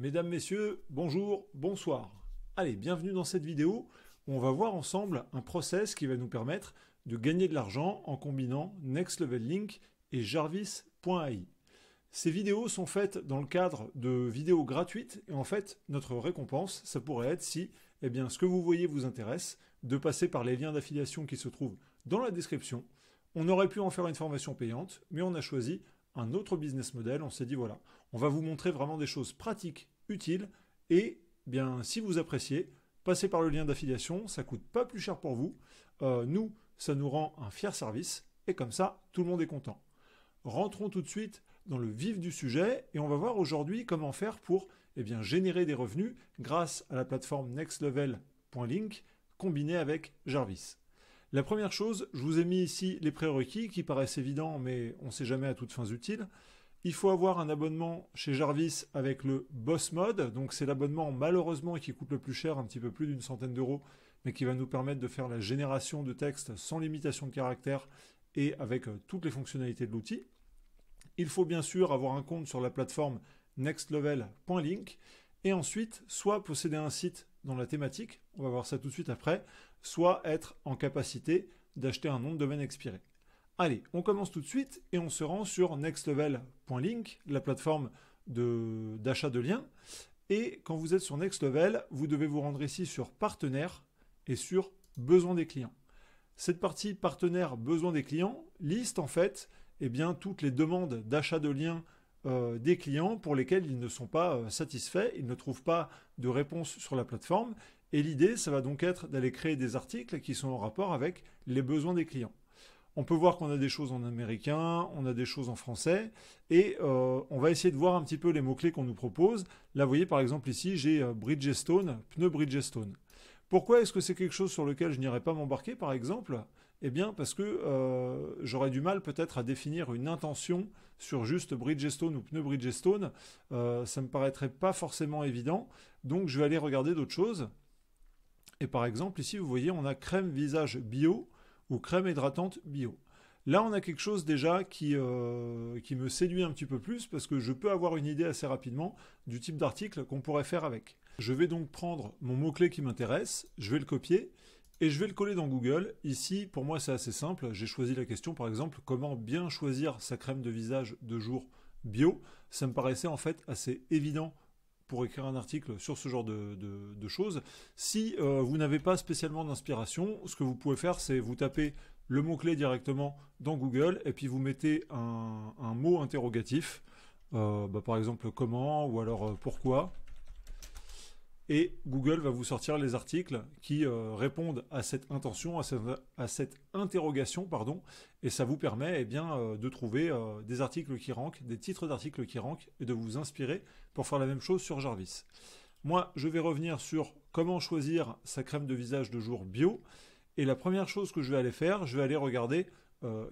Mesdames, Messieurs, bonjour, bonsoir. Allez, bienvenue dans cette vidéo où on va voir ensemble un process qui va nous permettre de gagner de l'argent en combinant Next Level Link et Jarvis.ai. Ces vidéos sont faites dans le cadre de vidéos gratuites et en fait, notre récompense, ça pourrait être si ce que vous voyez vous intéresse, de passer par les liens d'affiliation qui se trouvent dans la description. On aurait pu en faire une formation payante, mais on a choisi un autre business model. On s'est dit voilà, on va vous montrer vraiment des choses pratiques, utiles, et si vous appréciez, passez par le lien d'affiliation, ça coûte pas plus cher pour vous. Nous, ça nous rend un fier service, et comme ça, tout le monde est content. Rentrons tout de suite dans le vif du sujet, et on va voir aujourd'hui comment faire pour générer des revenus grâce à la plateforme nextlevel.link combinée avec Jarvis. La première chose, je vous ai mis ici les prérequis qui paraissent évidents, mais on ne sait jamais à toutes fins utiles. Il faut avoir un abonnement chez Jarvis avec le Boss Mode, donc c'est l'abonnement malheureusement qui coûte le plus cher, un petit peu plus d'une centaine d'euros, mais qui va nous permettre de faire la génération de texte sans limitation de caractère et avec toutes les fonctionnalités de l'outil. Il faut bien sûr avoir un compte sur la plateforme nextlevel.link et ensuite soit posséder un site dans la thématique, on va voir ça tout de suite après, soit être en capacité d'acheter un nom de domaine expiré. Allez, on commence tout de suite et on se rend sur nextlevel.link, la plateforme d'achat de liens. Et quand vous êtes sur Nextlevel, vous devez vous rendre ici sur partenaires et sur besoins des clients. Cette partie partenaires, besoins des clients liste en fait toutes les demandes d'achat de liens des clients pour lesquels ils ne sont pas satisfaits, ils ne trouvent pas de réponse sur la plateforme. Et l'idée, ça va donc être d'aller créer des articles qui sont en rapport avec les besoins des clients. On peut voir qu'on a des choses en américain, on a des choses en français, et on va essayer de voir un petit peu les mots-clés qu'on nous propose. Là, vous voyez par exemple ici, j'ai Bridgestone, pneus Bridgestone. Pourquoi est-ce que c'est quelque chose sur lequel je n'irais pas m'embarquer par exemple ? Parce que j'aurais du mal peut-être à définir une intention sur juste Bridgestone ou pneus Bridgestone. Ça me paraîtrait pas forcément évident, donc je vais aller regarder d'autres choses. Et par exemple ici, vous voyez, on a crème visage bio ou crème hydratante bio. Là, on a quelque chose déjà qui me séduit un petit peu plus parce que je peux avoir une idée assez rapidement du type d'article qu'on pourrait faire avec. Je vais donc prendre mon mot-clé qui m'intéresse, je vais le copier et je vais le coller dans Google. Ici, pour moi, c'est assez simple. J'ai choisi la question, par exemple, comment bien choisir sa crème de visage de jour bio. Ça me paraissait en fait assez évident pour écrire un article sur ce genre de choses. Si vous n'avez pas spécialement d'inspiration, ce que vous pouvez faire, c'est vous taper le mot-clé directement dans Google et puis vous mettez un mot interrogatif, par exemple comment ou alors pourquoi. Et Google va vous sortir les articles qui répondent à cette intention, à cette interrogation, et ça vous permet de trouver des articles qui rankent, des titres d'articles qui rankent, et de vous inspirer pour faire la même chose sur Jarvis. Moi, je vais revenir sur comment choisir sa crème de visage de jour bio, et la première chose que je vais aller faire, je vais aller regarder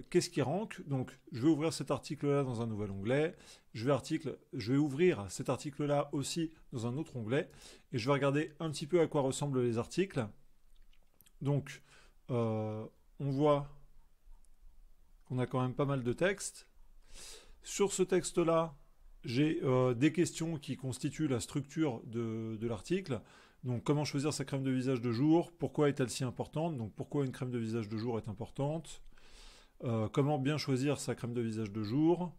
qu'est-ce qui rank. Donc, je vais ouvrir cet article-là dans un nouvel onglet. Je vais ouvrir cet article-là aussi dans un autre onglet. Et je vais regarder un petit peu à quoi ressemblent les articles. Donc, on voit qu'on a quand même pas mal de texte. Sur ce texte-là, j'ai des questions qui constituent la structure de l'article. Donc, comment choisir sa crème de visage de jour? Pourquoi est-elle si importante? Donc, pourquoi une crème de visage de jour est importante? Comment bien choisir sa crème de visage de jour.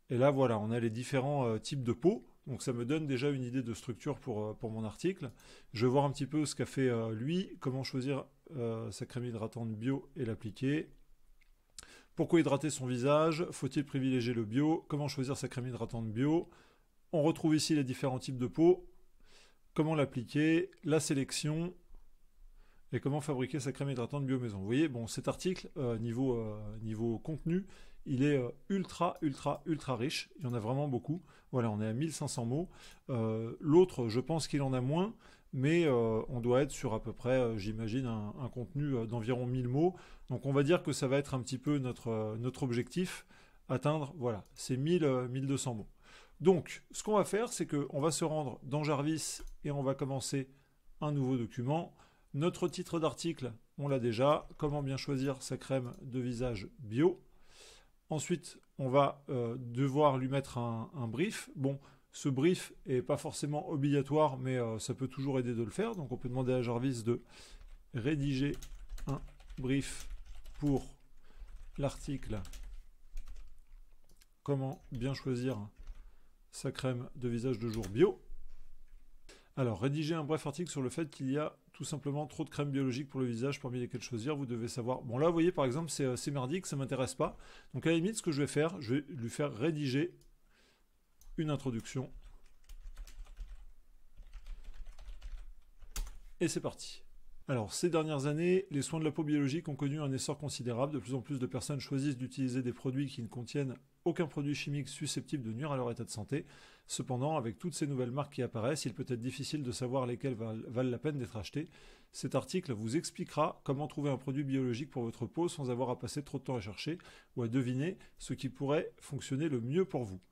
Et là, voilà, on a les différents types de peau. Donc, ça me donne déjà une idée de structure pour mon article. Je vais voir un petit peu ce qu'a fait lui, comment choisir sa crème hydratante bio et l'appliquer. Pourquoi hydrater son visage? Faut-il privilégier le bio? Comment choisir sa crème hydratante bio? On retrouve ici les différents types de peau. Comment l'appliquer? La sélection. Et comment fabriquer sa crème hydratante bio maison. Vous voyez, bon, cet article, niveau contenu, il est ultra riche. Il y en a vraiment beaucoup. Voilà, on est à 1500 mots. L'autre, je pense qu'il en a moins, mais on doit être sur à peu près, j'imagine, un contenu d'environ 1000 mots. Donc on va dire que ça va être un petit peu notre objectif, atteindre, voilà, ces 1200 mots. Donc, ce qu'on va faire, c'est qu'on va se rendre dans Jarvis et on va commencer un nouveau document. Notre titre d'article, on l'a déjà. Comment bien choisir sa crème de visage bio. Ensuite, on va devoir lui mettre un brief. Bon, Ce brief n'est pas forcément obligatoire, mais ça peut toujours aider de le faire. Donc on peut demander à Jarvis de rédiger un brief pour l'article « Comment bien choisir sa crème de visage de jour bio ». Alors, rédiger un bref article sur le fait qu'il y a tout simplement trop de crèmes biologiques pour le visage parmi lesquelles choisir. Vous devez savoir. Bon, là, vous voyez, par exemple, c'est merdique, ça ne m'intéresse pas. Donc, à la limite, ce que je vais faire, je vais lui faire rédiger une introduction. Et c'est parti. Alors, ces dernières années, les soins de la peau biologique ont connu un essor considérable. De plus en plus de personnes choisissent d'utiliser des produits qui ne contiennent aucun produit chimique susceptible de nuire à leur état de santé. Cependant, avec toutes ces nouvelles marques qui apparaissent, il peut être difficile de savoir lesquelles valent la peine d'être achetées. Cet article vous expliquera comment trouver un produit biologique pour votre peau sans avoir à passer trop de temps à chercher ou à deviner ce qui pourrait fonctionner le mieux pour vous.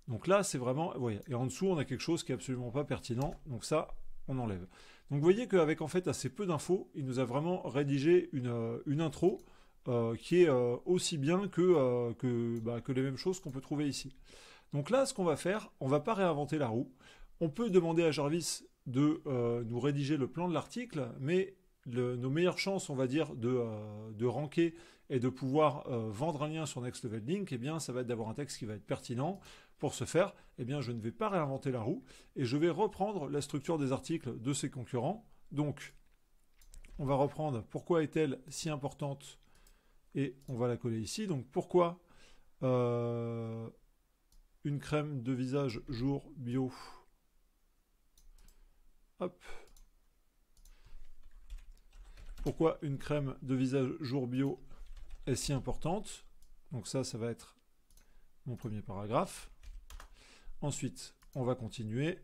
Donc là, c'est vraiment... Vous voyez, et en dessous, on a quelque chose qui n'est absolument pas pertinent. Donc ça, on enlève. Donc vous voyez qu'avec en fait assez peu d'infos, il nous a vraiment rédigé une intro qui est aussi bien que les mêmes choses qu'on peut trouver ici. Donc là, ce qu'on va faire, on ne va pas réinventer la roue. On peut demander à Jarvis de nous rédiger le plan de l'article, mais nos meilleures chances, on va dire, de ranker et de pouvoir vendre un lien sur Next Level Link, eh bien, ça va être d'avoir un texte qui va être pertinent. Pour ce faire, eh bien, je ne vais pas réinventer la roue et je vais reprendre la structure des articles de ses concurrents. Donc, on va reprendre pourquoi est-elle si importante et on va la coller ici. Donc, pourquoi une crème de visage jour bio. Hop. Pourquoi une crème de visage jour bio est si importante. Donc ça va être mon premier paragraphe. Ensuite, on va continuer.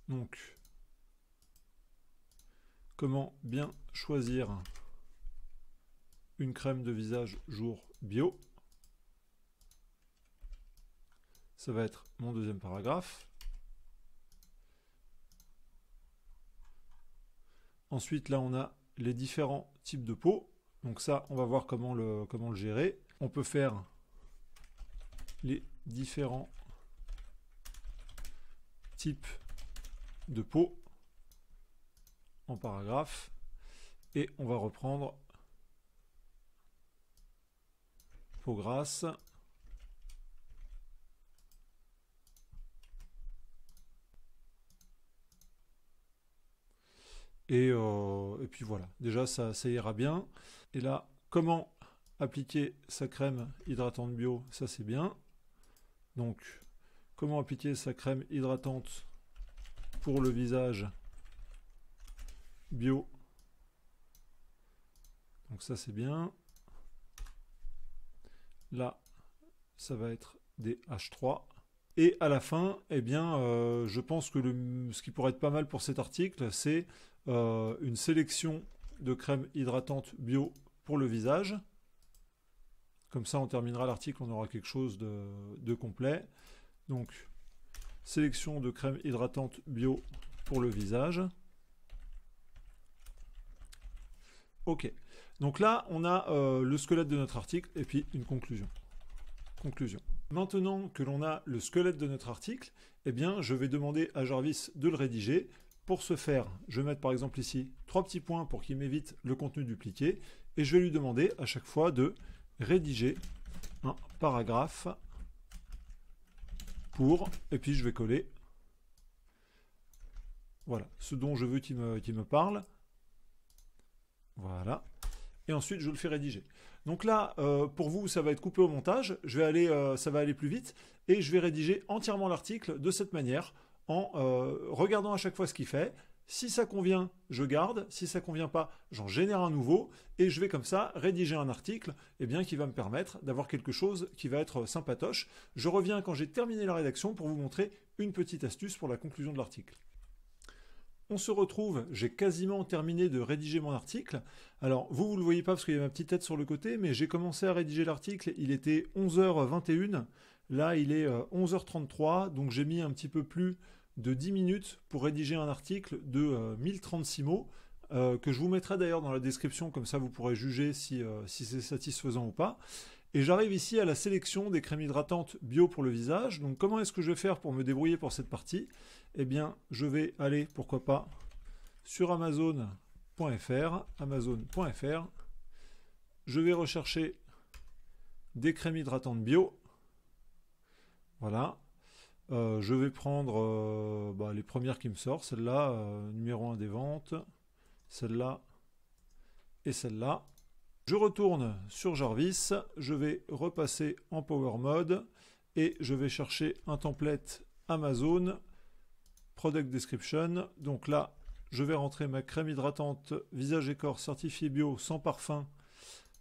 Donc, comment bien choisir une crème de visage jour bio. Ça va être mon deuxième paragraphe. Ensuite, là, on a les différents types de peau. Donc ça, on va voir comment le gérer. On peut faire les différents types de peau en paragraphe. Et on va reprendre peau grasse. Et puis voilà, déjà ça ira bien. Et là, comment appliquer sa crème hydratante bio, ça c'est bien. Donc, comment appliquer sa crème hydratante pour le visage bio. Donc ça c'est bien. Là, ça va être des H3. Et à la fin, eh bien, je pense que ce qui pourrait être pas mal pour cet article, c'est une sélection de crèmes hydratantes bio pour le visage. Comme ça, on terminera l'article, on aura quelque chose de complet. Donc, sélection de crèmes hydratantes bio pour le visage. Ok. Donc là, on a le squelette de notre article et puis une conclusion. Maintenant que l'on a le squelette de notre article, eh bien, je vais demander à Jarvis de le rédiger. Pour ce faire, je vais mettre par exemple ici 3 petits points pour qu'il m'évite le contenu dupliqué. Et je vais lui demander à chaque fois de rédiger un paragraphe pour, et puis je vais coller, voilà, ce dont je veux qu'il me parle. Voilà. Et ensuite, je le fais rédiger. Donc là, pour vous, ça va être coupé au montage. Ça va aller plus vite. Et je vais rédiger entièrement l'article de cette manière, en regardant à chaque fois ce qu'il fait. Si ça convient, je garde. Si ça ne convient pas, j'en génère un nouveau. Et je vais comme ça rédiger un article qui va me permettre d'avoir quelque chose qui va être sympatoche. Je reviens quand j'ai terminé la rédaction pour vous montrer une petite astuce pour la conclusion de l'article. On se retrouve, j'ai quasiment terminé de rédiger mon article. Alors, vous ne le voyez pas parce qu'il y a ma petite tête sur le côté, mais j'ai commencé à rédiger l'article, il était 11h21. Là, il est 11h33, donc j'ai mis un petit peu plus de 10 minutes pour rédiger un article de 1036 mots, que je vous mettrai d'ailleurs dans la description, comme ça vous pourrez juger si c'est satisfaisant ou pas. Et j'arrive ici à la sélection des crèmes hydratantes bio pour le visage. Donc comment est-ce que je vais faire pour me débrouiller pour cette partie? Eh bien, je vais aller, pourquoi pas, sur Amazon.fr. Je vais rechercher des crèmes hydratantes bio. Voilà. Je vais prendre les premières qui me sortent. Celle-là, numéro 1 des ventes. Celle-là et celle-là. Je retourne sur Jarvis. Je vais repasser en Power Mode. Et je vais chercher un template Amazon. Product Description. Donc là, je vais rentrer ma crème hydratante visage et corps certifiée bio sans parfum.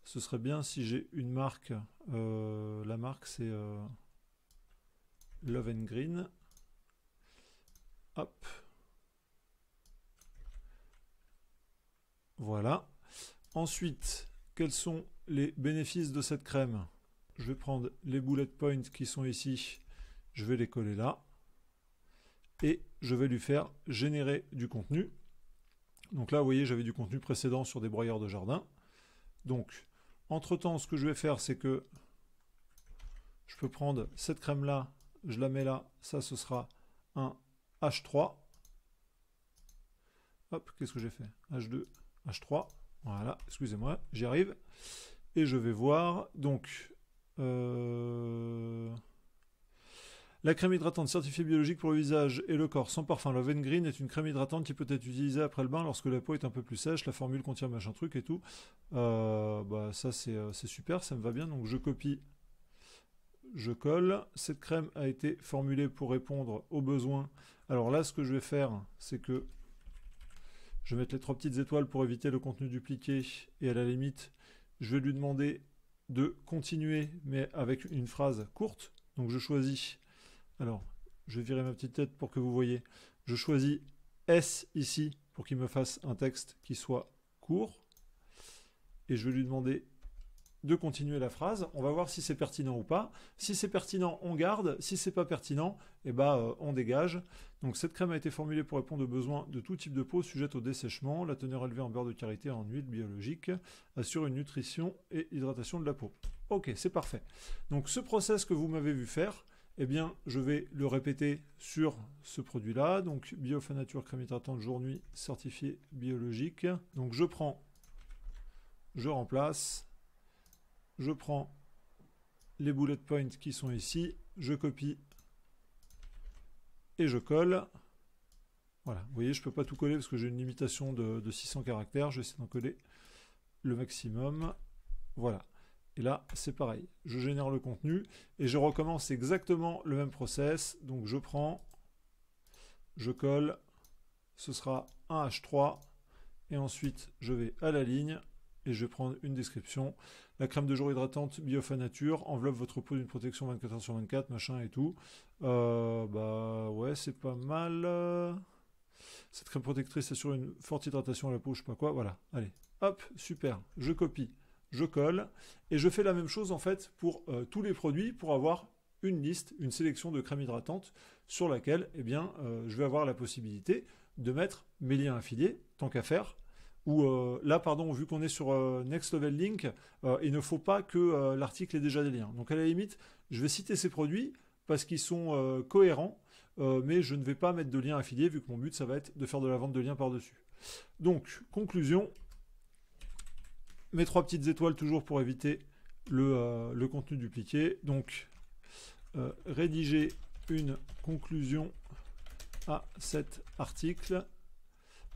Ce serait bien si j'ai une marque. La marque, c'est Love and Green. Hop. Voilà. Ensuite, quels sont les bénéfices de cette crème? Je vais prendre les bullet points qui sont ici. Je vais les coller là. Et je vais lui faire générer du contenu. Donc là, vous voyez, j'avais du contenu précédent sur des broyeurs de jardin. Donc, entre-temps, ce que je vais faire, c'est que je peux prendre cette crème-là, je la mets là, ça, ce sera un H3. Hop, qu'est-ce que j'ai fait? H2, H3. Voilà, excusez-moi, j'y arrive. Et je vais voir, donc... La crème hydratante certifiée biologique pour le visage et le corps sans parfum Love and Green est une crème hydratante qui peut être utilisée après le bain lorsque la peau est un peu plus sèche. La formule contient machin truc et tout. Ça c'est super, ça me va bien. Donc je copie, je colle. Cette crème a été formulée pour répondre aux besoins. Alors là, ce que je vais faire, c'est que je vais mettre les 3 petites étoiles pour éviter le contenu dupliqué. Et à la limite, je vais lui demander de continuer, mais avec une phrase courte. Donc je choisis... Alors, je vais virer ma petite tête pour que vous voyez. Je choisis S ici pour qu'il me fasse un texte qui soit court. Et je vais lui demander de continuer la phrase. On va voir si c'est pertinent ou pas. Si c'est pertinent, on garde. Si c'est pas pertinent, on dégage. Donc cette crème a été formulée pour répondre aux besoins de tout type de peau sujette au dessèchement. La teneur élevée en beurre de karité et en huile biologique assure une nutrition et hydratation de la peau. Ok, c'est parfait. Donc ce process que vous m'avez vu faire, eh bien, je vais le répéter sur ce produit-là. Donc, Biofanature crème hydratante jour-nuit certifiée biologique. Donc, je prends, je remplace, je prends les bullet points qui sont ici, je copie et je colle. Voilà, vous voyez, je ne peux pas tout coller parce que j'ai une limitation de 600 caractères. Je vais essayer d'en coller le maximum. Voilà. Et là, c'est pareil. Je génère le contenu et je recommence exactement le même process. Donc, je prends, je colle, ce sera un H3 et ensuite, je vais à la ligne et je vais prendre une description. La crème de jour hydratante Biofanature enveloppe votre peau d'une protection 24h/24, machin et tout. Ouais, c'est pas mal. Cette crème protectrice assure une forte hydratation à la peau, je sais pas quoi. Voilà, allez, hop, super. Je copie. Je colle et je fais la même chose en fait pour tous les produits pour avoir une liste, une sélection de crèmes hydratantes sur laquelle je vais avoir la possibilité de mettre mes liens affiliés, tant qu'à faire. Ou là, pardon, vu qu'on est sur Next Level Link, il ne faut pas que l'article ait déjà des liens. Donc à la limite, je vais citer ces produits parce qu'ils sont cohérents, mais je ne vais pas mettre de liens affiliés vu que mon but, ça va être de faire de la vente de liens par-dessus. Donc, conclusion. Mes 3 petites étoiles toujours pour éviter le contenu dupliqué. Donc, rédiger une conclusion à cet article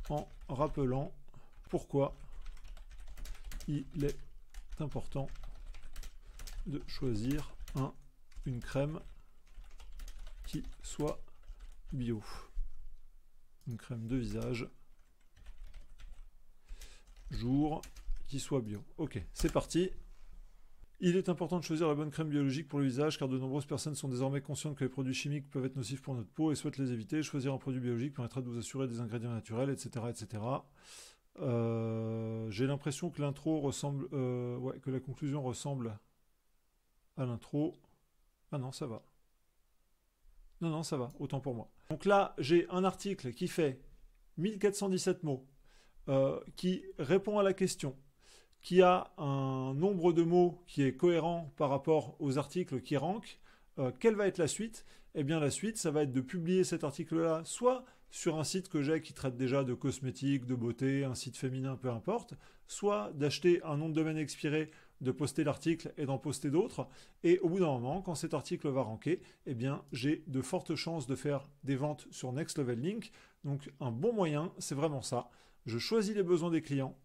en rappelant pourquoi il est important de choisir une crème qui soit bio. Une crème de visage jour qui soit bio. Ok, c'est parti. Il est important de choisir la bonne crème biologique pour le visage car de nombreuses personnes sont désormais conscientes que les produits chimiques peuvent être nocifs pour notre peau et souhaitent les éviter. Choisir un produit biologique permettra de vous assurer des ingrédients naturels, etc. etc. J'ai l'impression que l'intro ressemble... que la conclusion ressemble à l'intro. Ah non, ça va. Non, ça va, autant pour moi. Donc là, j'ai un article qui fait 1417 mots, qui répond à la question. qui a un nombre de mots qui est cohérent par rapport aux articles qui rankent, quelle va être la suite? Eh bien la suite, ça va être de publier cet article-là, soit sur un site que j'ai qui traite déjà de cosmétiques, de beauté, un site féminin, peu importe, soit d'acheter un nom de domaine expiré, de poster l'article et d'en poster d'autres. Et au bout d'un moment, quand cet article va ranker, eh bien j'ai de fortes chances de faire des ventes sur Next Level Link. Donc un bon moyen, c'est vraiment ça. Je choisis les besoins des clients.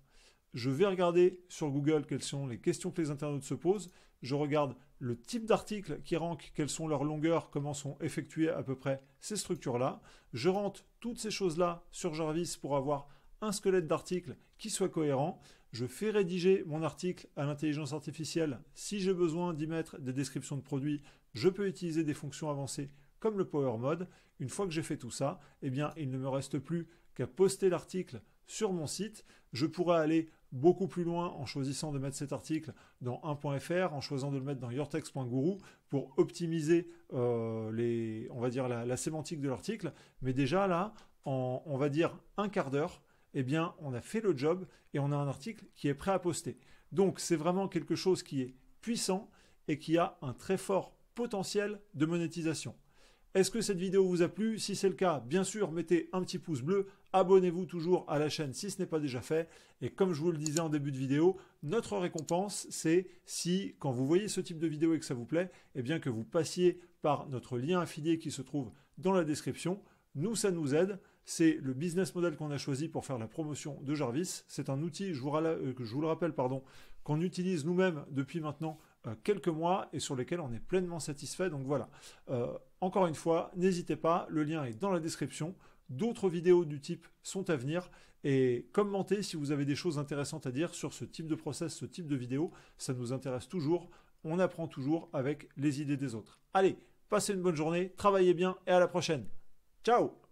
Je vais regarder sur Google quelles sont les questions que les internautes se posent. Je regarde le type d'article qui rank, quelles sont leurs longueurs, comment sont effectuées à peu près ces structures-là. Je rentre toutes ces choses-là sur Jarvis pour avoir un squelette d'article qui soit cohérent. Je fais rédiger mon article à l'intelligence artificielle. Si j'ai besoin d'y mettre des descriptions de produits, je peux utiliser des fonctions avancées comme le Power Mode. Une fois que j'ai fait tout ça, eh bien, il ne me reste plus qu'à poster l'article sur mon site. Je pourrais aller beaucoup plus loin en choisissant de mettre cet article dans 1.fr, en choisissant de le mettre dans yourtext.guru pour optimiser on va dire la sémantique de l'article. Mais déjà là, en on va dire un quart d'heure, eh bien, on a fait le job et on a un article qui est prêt à poster. Donc, c'est vraiment quelque chose qui est puissant et qui a un très fort potentiel de monétisation. Est-ce que cette vidéo vous a plu? Si c'est le cas, bien sûr, mettez un petit pouce bleu. Abonnez-vous toujours à la chaîne si ce n'est pas déjà fait. Et comme je vous le disais en début de vidéo, notre récompense, c'est si, quand vous voyez ce type de vidéo et que ça vous plaît, eh bien que vous passiez par notre lien affilié qui se trouve dans la description. Nous, ça nous aide. C'est le business model qu'on a choisi pour faire la promotion de Jarvis. C'est un outil, je vous le rappelle, qu'on utilise nous-mêmes depuis maintenant quelques mois et sur lesquels on est pleinement satisfait. Donc voilà, encore une fois, n'hésitez pas, le lien est dans la description. D'autres vidéos du type sont à venir et commentez si vous avez des choses intéressantes à dire sur ce type de process, ce type de vidéo. Ça nous intéresse toujours, on apprend toujours avec les idées des autres. Allez, passez une bonne journée, travaillez bien et à la prochaine. Ciao!